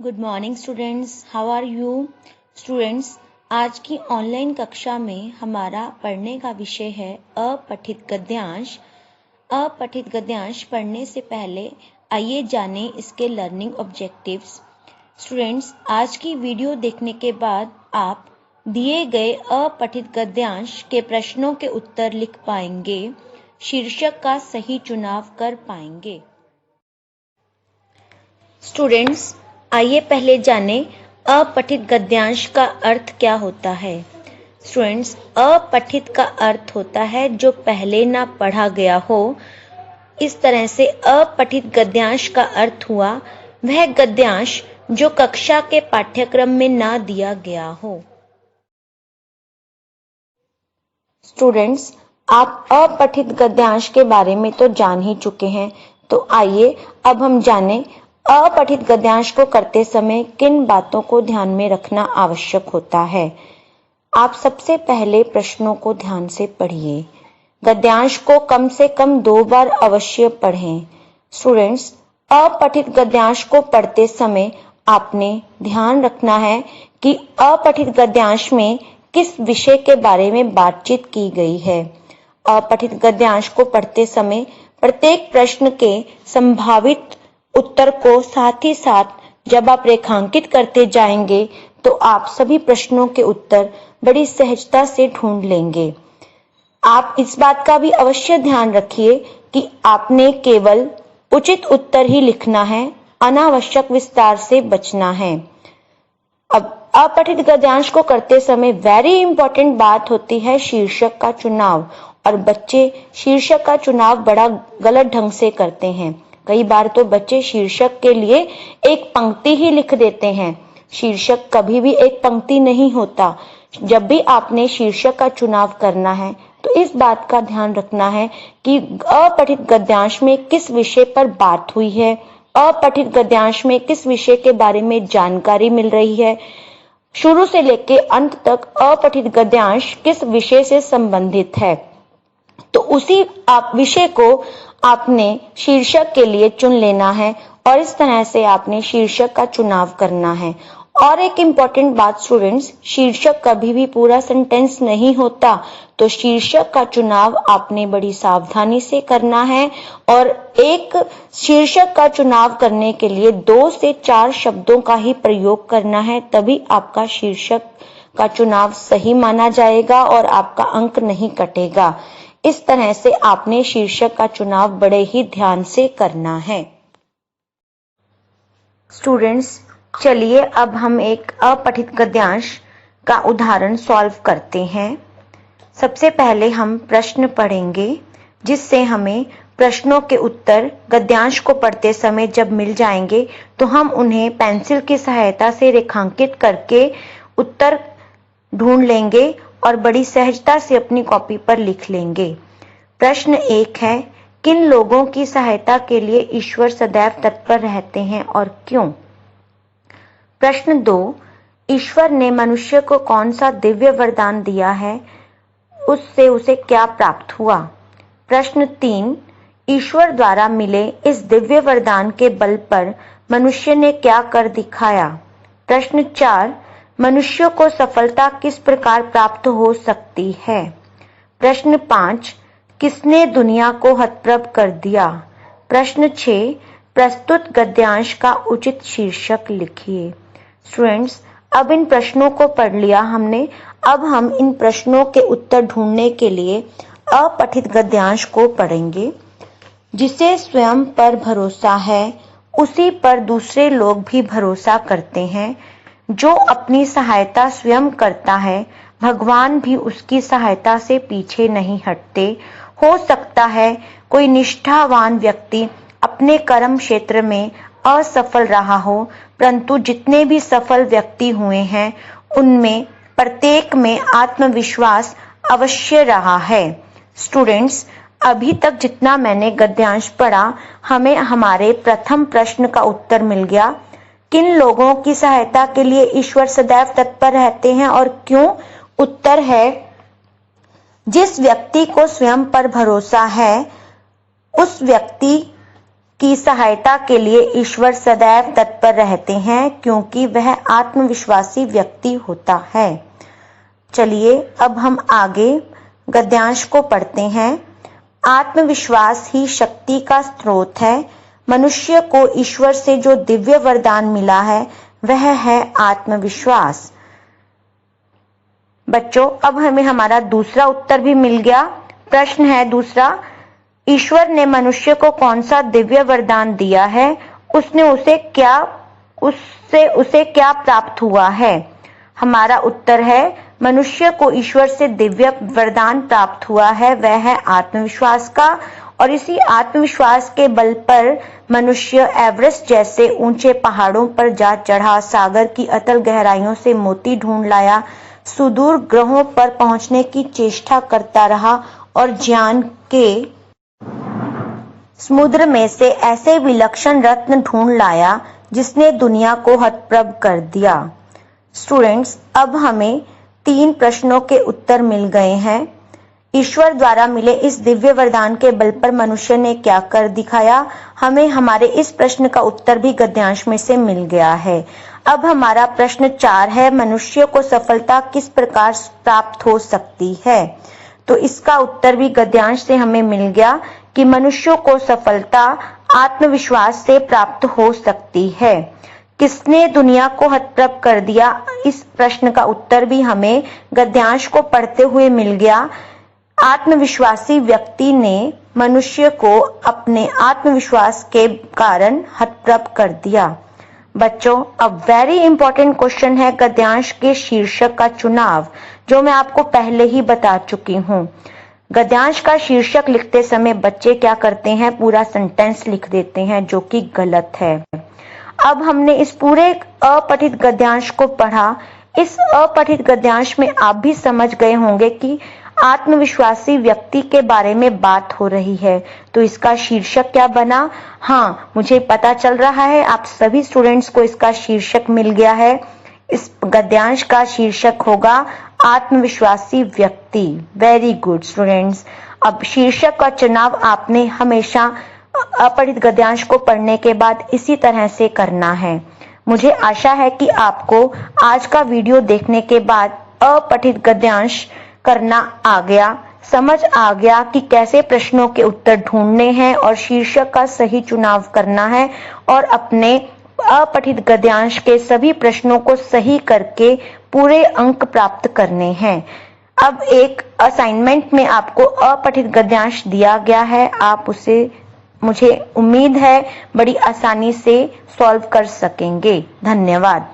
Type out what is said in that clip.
Good morning students, how are you students. आज की online कक्षा में हमारा पढ़ने का विषय है अपठित गद्यांश। अपठित गद्यांश पढ़ने से पहले आइए जानें इसके लर्निंग ऑब्जेक्टिव्स। स्टूडेंट्स, आज की वीडियो देखने के बाद आप दिए गए अपठित गद्यांश के प्रश्नों के उत्तर लिख पाएंगे, शीर्षक का सही चुनाव कर पाएंगे। स्टूडेंट्स, आइए पहले जानें अपठित गद्यांश का अर्थ क्या होता है। स्टूडेंट्स, अपठित का अर्थ होता है जो पहले ना पढ़ा गया हो। इस तरह से अपठित गद्यांश का अर्थ हुआ वह गद्यांश जो कक्षा के पाठ्यक्रम में ना दिया गया हो। स्टूडेंट्स, आप अपठित गद्यांश के बारे में तो जान ही चुके हैं, तो आइए अब हम जानें अपठित गद्यांश को करते समय किन बातों को ध्यान में रखना आवश्यक होता है। आप सबसे पहले प्रश्नों को ध्यान से पढ़िए। गद्यांश को कम से कम 2 बार अवश्य पढ़ें। स्टूडेंट्स, अपठित गद्यांश को पढ़ते समय आपने ध्यान रखना है कि अपठित गद्यांश में किस विषय के बारे में बातचीत की गई है। अपठित गद्यांश को पढ़ते समय प्रत्येक प्रश्न के संभावित उत्तर को साथ ही साथ जब आप रेखांकित करते जाएंगे तो आप सभी प्रश्नों के उत्तर बड़ी सहजता से ढूंढ लेंगे। आप इस बात का भी अवश्य ध्यान रखिए कि आपने केवल उचित उत्तर ही लिखना है, अनावश्यक विस्तार से बचना है। अब अपठित गद्यांश को करते समय वेरी इंपॉर्टेंट बात होती है शीर्षक का चुनाव, और बच्चे शीर्षक का चुनाव बड़ा गलत ढंग से करते हैं। कई बार तो बच्चे शीर्षक के लिए एक पंक्ति ही लिख देते हैं। शीर्षक कभी भी एक पंक्ति नहीं होता। जब भी आपने शीर्षक का चुनाव करना है तो इस बात का ध्यान रखना है कि अपठित गद्यांश में किस विषय पर बात हुई है, अपठित गद्यांश में किस विषय के बारे में जानकारी मिल रही है, शुरू से लेकर अंत तक अपठित गद्यांश किस विषय से संबंधित है, तो उसी आप विषय को आपने शीर्षक के लिए चुन लेना है और इस तरह से आपने शीर्षक का चुनाव करना है। और एक इम्पॉर्टेंट बात स्टूडेंट्स, शीर्षक कभी भी पूरा सेंटेंस नहीं होता, तो शीर्षक का चुनाव आपने बड़ी सावधानी से करना है और एक शीर्षक का चुनाव करने के लिए 2 से 4 शब्दों का ही प्रयोग करना है, तभी आपका शीर्षक का चुनाव सही माना जाएगा और आपका अंक नहीं कटेगा। इस तरह से आपने शीर्षक का चुनाव बड़े ही ध्यान से करना है। स्टूडेंट्स, चलिए अब हम एक अपठित गद्यांश का उदाहरण सॉल्व करते हैं। सबसे पहले हम प्रश्न पढ़ेंगे, जिससे हमें प्रश्नों के उत्तर गद्यांश को पढ़ते समय जब मिल जाएंगे तो हम उन्हें पेंसिल की सहायता से रेखांकित करके उत्तर ढूंढ लेंगे और बड़ी सहजता से अपनी कॉपी पर लिख लेंगे। प्रश्न 1 है, किन लोगों की सहायता के लिए ईश्वर सदैव तत्पर रहते हैं और क्यों? प्रश्न 2, ईश्वर ने मनुष्य को कौन सा दिव्य वरदान दिया है, उससे उसे क्या प्राप्त हुआ? प्रश्न 3, ईश्वर द्वारा मिले इस दिव्य वरदान के बल पर मनुष्य ने क्या कर दिखाया? प्रश्न 4, मनुष्य को सफलता किस प्रकार प्राप्त हो सकती है? प्रश्न 5, किसने दुनिया को हतप्रभ कर दिया? प्रश्न 6, प्रस्तुत गद्यांश का उचित शीर्षक लिखिए। स्टूडेंट्स, अब इन प्रश्नों को पढ़ लिया हमने। अब हम इन प्रश्नों के उत्तर ढूंढने के लिए अपठित गद्यांश को पढ़ेंगे। जिसे स्वयं पर भरोसा है उसी पर दूसरे लोग भी भरोसा करते हैं। जो अपनी सहायता स्वयं करता है, भगवान भी उसकी सहायता से पीछे नहीं हटते। हो सकता है कोई निष्ठावान व्यक्ति अपने कर्म क्षेत्र में असफल रहा हो, परंतु जितने भी सफल व्यक्ति हुए हैं उनमें प्रत्येक में आत्मविश्वास अवश्य रहा है। स्टूडेंट्स, अभी तक जितना मैंने गद्यांश पढ़ा, हमें हमारे प्रथम प्रश्न का उत्तर मिल गया। किन लोगों की सहायता के लिए ईश्वर सदैव तत्पर रहते हैं और क्यों? उत्तर है, जिस व्यक्ति को स्वयं पर भरोसा है उस व्यक्ति की सहायता के लिए ईश्वर सदैव तत्पर रहते हैं क्योंकि वह आत्मविश्वासी व्यक्ति होता है। चलिए अब हम आगे गद्यांश को पढ़ते हैं। आत्मविश्वास ही शक्ति का स्रोत है। मनुष्य को ईश्वर से जो दिव्य वरदान मिला है वह है आत्मविश्वास। बच्चों, अब हमें हमारा दूसरा उत्तर भी मिल गया। प्रश्न है दूसरा, ईश्वर ने मनुष्य को कौन सा दिव्य वरदान दिया है? उसे क्या प्राप्त हुआ है? हमारा उत्तर है, मनुष्य को ईश्वर से दिव्य वरदान प्राप्त हुआ है, वह है आत्मविश्वास का। और इसी आत्मविश्वास के बल पर मनुष्य एवरेस्ट जैसे ऊंचे पहाड़ों पर जा चढ़ा, सागर की अतल गहराइयों से मोती ढूंढ लाया, सुदूर ग्रहों पर पहुंचने की चेष्टा करता रहा और ज्ञान के समुद्र में से ऐसे विलक्षण रत्न ढूंढ लाया जिसने दुनिया को हतप्रभ कर दिया। स्टूडेंट्स, अब हमें 3 प्रश्नों के उत्तर मिल गए हैं। ईश्वर द्वारा मिले इस दिव्य वरदान के बल पर मनुष्य ने क्या कर दिखाया? हमें हमारे इस प्रश्न का उत्तर भी गद्यांश में से मिल गया है। अब हमारा प्रश्न 4 है, मनुष्य को सफलता किस प्रकार प्राप्त हो सकती है? तो इसका उत्तर भी गद्यांश से हमें मिल गया कि मनुष्य को सफलता आत्मविश्वास से प्राप्त हो सकती है। किसने दुनिया को हतप्रभ कर दिया? इस प्रश्न का उत्तर भी हमें गद्यांश को पढ़ते हुए मिल गया। आत्मविश्वासी व्यक्ति ने मनुष्य को अपने आत्मविश्वास के कारण हतप्रभ कर दिया। बच्चों, अब वेरी इंपॉर्टेंट क्वेश्चन है गद्यांश के शीर्षक का चुनाव, जो मैं आपको पहले ही बता चुकी हूँ। गद्यांश का शीर्षक लिखते समय बच्चे क्या करते हैं? पूरा सेंटेंस लिख देते हैं, जो कि गलत है। अब हमने इस पूरे अपठित गद्यांश को पढ़ा। इस अपठित गद्यांश में आप भी समझ गए होंगे कि आत्मविश्वासी व्यक्ति के बारे में बात हो रही है। तो इसका शीर्षक क्या बना? हाँ, मुझे पता चल रहा है आप सभी स्टूडेंट्स को इसका शीर्षक मिल गया है। इस गद्यांश का शीर्षक होगा आत्मविश्वासी व्यक्ति। Very good students. अब शीर्षक का चुनाव आपने हमेशा अपठित गद्यांश को पढ़ने के बाद इसी तरह से करना है। मुझे आशा है कि आपको आज का वीडियो देखने के बाद अपठित गद्यांश करना आ गया, समझ आ गया कि कैसे प्रश्नों के उत्तर ढूंढने हैं और शीर्षक का सही चुनाव करना है और अपने अपठित गद्यांश के सभी प्रश्नों को सही करके पूरे अंक प्राप्त करने हैं। अब एक असाइनमेंट में आपको अपठित गद्यांश दिया गया है, आप उसे मुझे उम्मीद है बड़ी आसानी से सॉल्व कर सकेंगे। धन्यवाद।